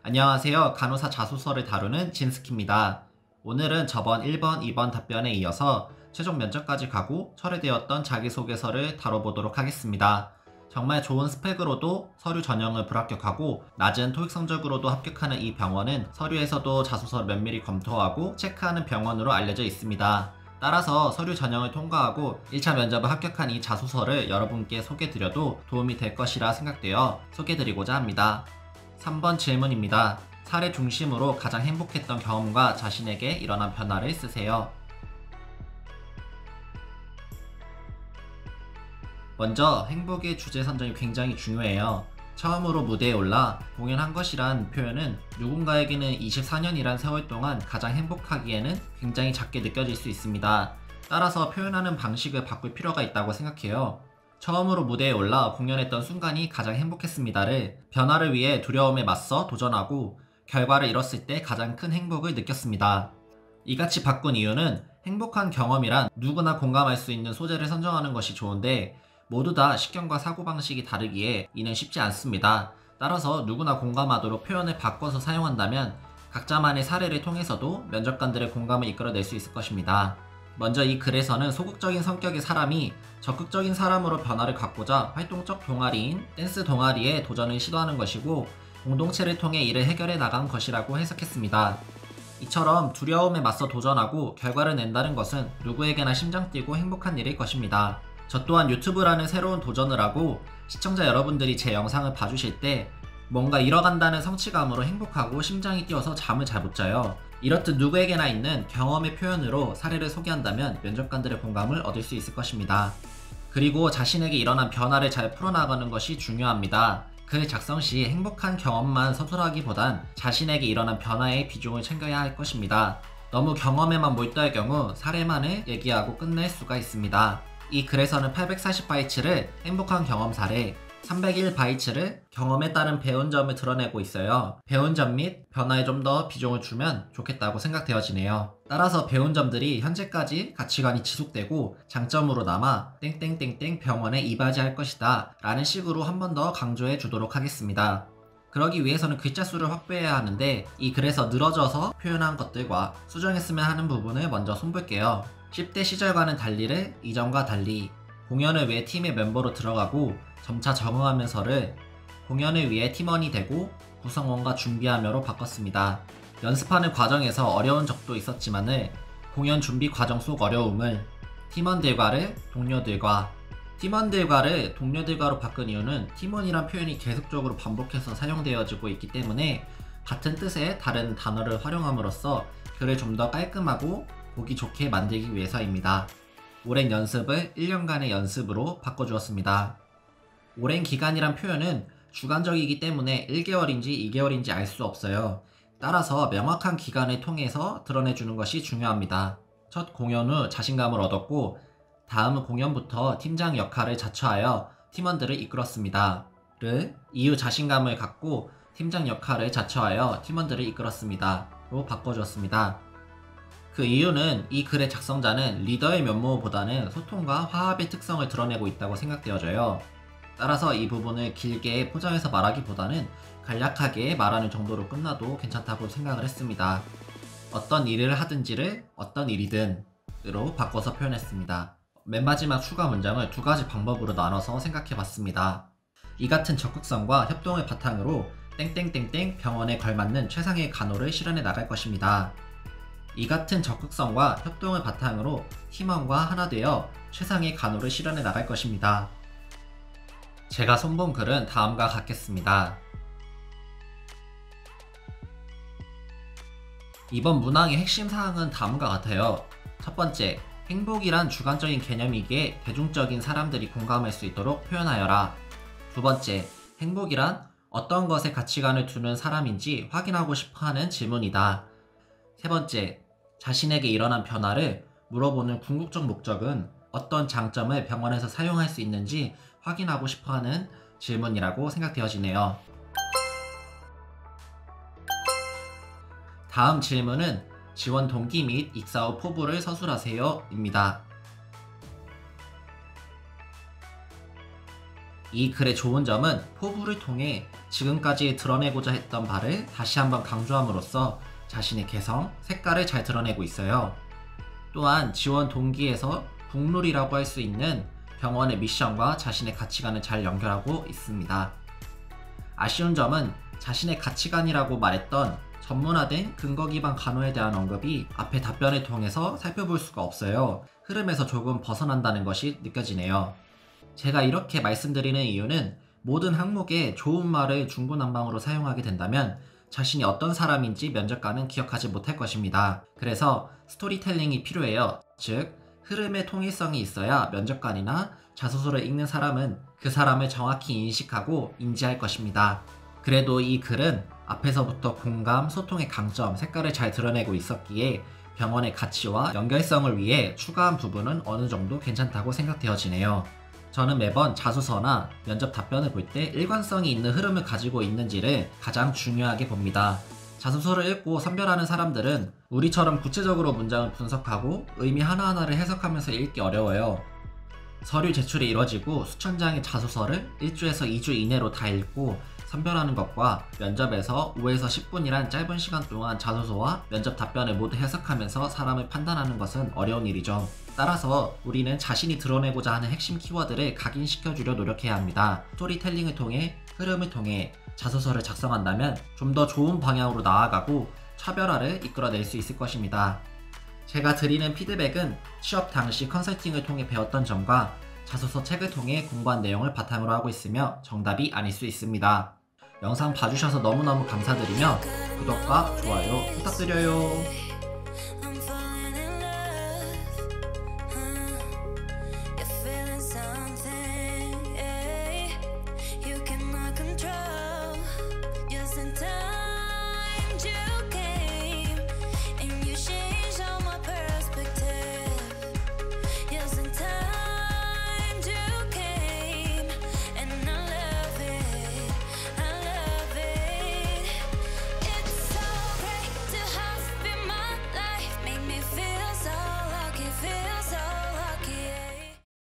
안녕하세요. 간호사 자소서를 다루는 진스키입니다. 오늘은 저번 1번, 2번 답변에 이어서 최종 면접까지 가고 철회되었던 자기소개서를 다뤄보도록 하겠습니다. 정말 좋은 스펙으로도 서류 전형을 불합격하고 낮은 토익 성적으로도 합격하는 이 병원은 서류에서도 자소서를 면밀히 검토하고 체크하는 병원으로 알려져 있습니다. 따라서 서류 전형을 통과하고 1차 면접을 합격한 이 자소서를 여러분께 소개드려도 도움이 될 것이라 생각되어 소개드리고자 합니다. 3번 질문입니다. 사례 중심으로 가장 행복했던 경험과 자신에게 일어난 변화를 쓰세요. 먼저 행복의 주제 선정이 굉장히 중요해요. 처음으로 무대에 올라 공연한 것이란 표현은 누군가에게는 24년이란 세월 동안 가장 행복하기에는 굉장히 작게 느껴질 수 있습니다. 따라서 표현하는 방식을 바꿀 필요가 있다고 생각해요. 처음으로 무대에 올라 공연했던 순간이 가장 행복했습니다를 변화를 위해 두려움에 맞서 도전하고 결과를 이뤘을 때 가장 큰 행복을 느꼈습니다. 이같이 바꾼 이유는 행복한 경험이란 누구나 공감할 수 있는 소재를 선정하는 것이 좋은데 모두 다 식견과 사고방식이 다르기에 이는 쉽지 않습니다. 따라서 누구나 공감하도록 표현을 바꿔서 사용한다면 각자만의 사례를 통해서도 면접관들의 공감을 이끌어낼 수 있을 것입니다. 먼저 이 글에서는 소극적인 성격의 사람이 적극적인 사람으로 변화를 갖고자 활동적 동아리인 댄스 동아리에 도전을 시도하는 것이고 공동체를 통해 이를 해결해 나간 것이라고 해석했습니다. 이처럼 두려움에 맞서 도전하고 결과를 낸다는 것은 누구에게나 심장 뛰고 행복한 일일 것입니다. 저 또한 유튜브라는 새로운 도전을 하고 시청자 여러분들이 제 영상을 봐주실 때 뭔가 잃어간다는 성취감으로 행복하고 심장이 뛰어서 잠을 잘 못 자요. 이렇듯 누구에게나 있는 경험의 표현으로 사례를 소개한다면 면접관들의 공감을 얻을 수 있을 것입니다. 그리고 자신에게 일어난 변화를 잘 풀어나가는 것이 중요합니다. 글 작성 시 행복한 경험만 서술하기보단 자신에게 일어난 변화의 비중을 챙겨야 할 것입니다. 너무 경험에만 몰두할 경우 사례만을 얘기하고 끝낼 수가 있습니다. 이 글에서는 840바이츠를 행복한 경험 사례, 301바이츠를 경험에 따른 배운 점을 드러내고 있어요. 배운 점 및 변화에 좀 더 비중을 주면 좋겠다고 생각되어지네요. 따라서 배운 점들이 현재까지 가치관이 지속되고 장점으로 남아 땡땡땡땡 병원에 이바지할 것이다 라는 식으로 한 번 더 강조해 주도록 하겠습니다. 그러기 위해서는 글자 수를 확보해야 하는데 이 글에서 늘어져서 표현한 것들과 수정했으면 하는 부분을 먼저 손볼게요. 10대 시절과는 달리를 이전과 달리 공연을 위해 팀의 멤버로 들어가고 점차 적응하면서를 공연을 위해 팀원이 되고 구성원과 준비하며로 바꿨습니다. 연습하는 과정에서 어려운 적도 있었지만은 공연 준비 과정 속 어려움을 팀원들과를 동료들과로 바꾼 이유는 팀원이란 표현이 계속적으로 반복해서 사용되어지고 있기 때문에 같은 뜻의 다른 단어를 활용함으로써 글을 좀 더 깔끔하고 보기 좋게 만들기 위해서입니다. 오랜 연습을 1년간의 연습으로 바꿔주었습니다. 오랜 기간이란 표현은 주관적이기 때문에 1개월인지 2개월인지 알 수 없어요. 따라서 명확한 기간을 통해서 드러내주는 것이 중요합니다. 첫 공연 후 자신감을 얻었고 다음 공연부터 팀장 역할을 자처하여 팀원들을 이끌었습니다. 이후 자신감을 갖고 팀장 역할을 자처하여 팀원들을 이끌었습니다. 로 바꿔주었습니다. 그 이유는 이 글의 작성자는 리더의 면모보다는 소통과 화합의 특성을 드러내고 있다고 생각되어져요. 따라서 이 부분을 길게 포장해서 말하기보다는 간략하게 말하는 정도로 끝나도 괜찮다고 생각을 했습니다. 어떤 일을 하든지를 어떤 일이든 으로 바꿔서 표현했습니다. 맨 마지막 추가 문장을 두 가지 방법으로 나눠서 생각해봤습니다. 이 같은 적극성과 협동을 바탕으로 땡땡땡땡 병원에 걸맞는 최상의 간호를 실현해 나갈 것입니다. 이 같은 적극성과 협동을 바탕으로 팀원과 하나 되어 최상의 간호를 실현해 나갈 것입니다. 제가 손본 글은 다음과 같겠습니다. 이번 문항의 핵심 사항은 다음과 같아요. 첫 번째, 행복이란 주관적인 개념이기에 대중적인 사람들이 공감할 수 있도록 표현하여라. 두 번째, 행복이란 어떤 것에 가치관을 두는 사람인지 확인하고 싶어하는 질문이다. 세 번째, 자신에게 일어난 변화를 물어보는 궁극적 목적은 어떤 장점을 병원에서 사용할 수 있는지 확인하고 싶어하는 질문이라고 생각되어지네요. 다음 질문은 지원 동기 및 입사 후 포부를 서술하세요 입니다. 이 글의 좋은 점은 포부를 통해 지금까지 드러내고자 했던 바를 다시 한번 강조함으로써 자신의 개성, 색깔을 잘 드러내고 있어요. 또한 지원 동기에서 국룰이라고 할 수 있는 병원의 미션과 자신의 가치관을 잘 연결하고 있습니다. 아쉬운 점은 자신의 가치관이라고 말했던 전문화된 근거 기반 간호에 대한 언급이 앞의 답변을 통해서 살펴볼 수가 없어요. 흐름에서 조금 벗어난다는 것이 느껴지네요. 제가 이렇게 말씀드리는 이유는 모든 항목에 좋은 말을 중구난방으로 사용하게 된다면 자신이 어떤 사람인지 면접관은 기억하지 못할 것입니다. 그래서 스토리텔링이 필요해요. 즉, 흐름의 통일성이 있어야 면접관이나 자소서를 읽는 사람은 그 사람을 정확히 인식하고 인지할 것입니다. 그래도 이 글은 앞에서부터 공감, 소통의 강점, 색깔을 잘 드러내고 있었기에 병원의 가치와 연결성을 위해 추가한 부분은 어느 정도 괜찮다고 생각되어지네요. 저는 매번 자소서나 면접 답변을 볼 때 일관성이 있는 흐름을 가지고 있는지를 가장 중요하게 봅니다. 자소서를 읽고 선별하는 사람들은 우리처럼 구체적으로 문장을 분석하고 의미 하나하나를 해석하면서 읽기 어려워요. 서류 제출이 이뤄지고 수천 장의 자소서를 1주에서 2주 이내로 다 읽고 선별하는 것과 면접에서 5에서 10분이란 짧은 시간 동안 자소서와 면접 답변을 모두 해석하면서 사람을 판단하는 것은 어려운 일이죠. 따라서 우리는 자신이 드러내고자 하는 핵심 키워드를 각인시켜주려 노력해야 합니다. 스토리텔링을 통해 흐름을 통해 자소서를 작성한다면 좀 더 좋은 방향으로 나아가고 차별화를 이끌어낼 수 있을 것입니다. 제가 드리는 피드백은 취업 당시 컨설팅을 통해 배웠던 점과 자소서 책을 통해 공부한 내용을 바탕으로 하고 있으며 정답이 아닐 수 있습니다. 영상 봐주셔서 너무너무 감사드리며 구독과 좋아요 부탁드려요.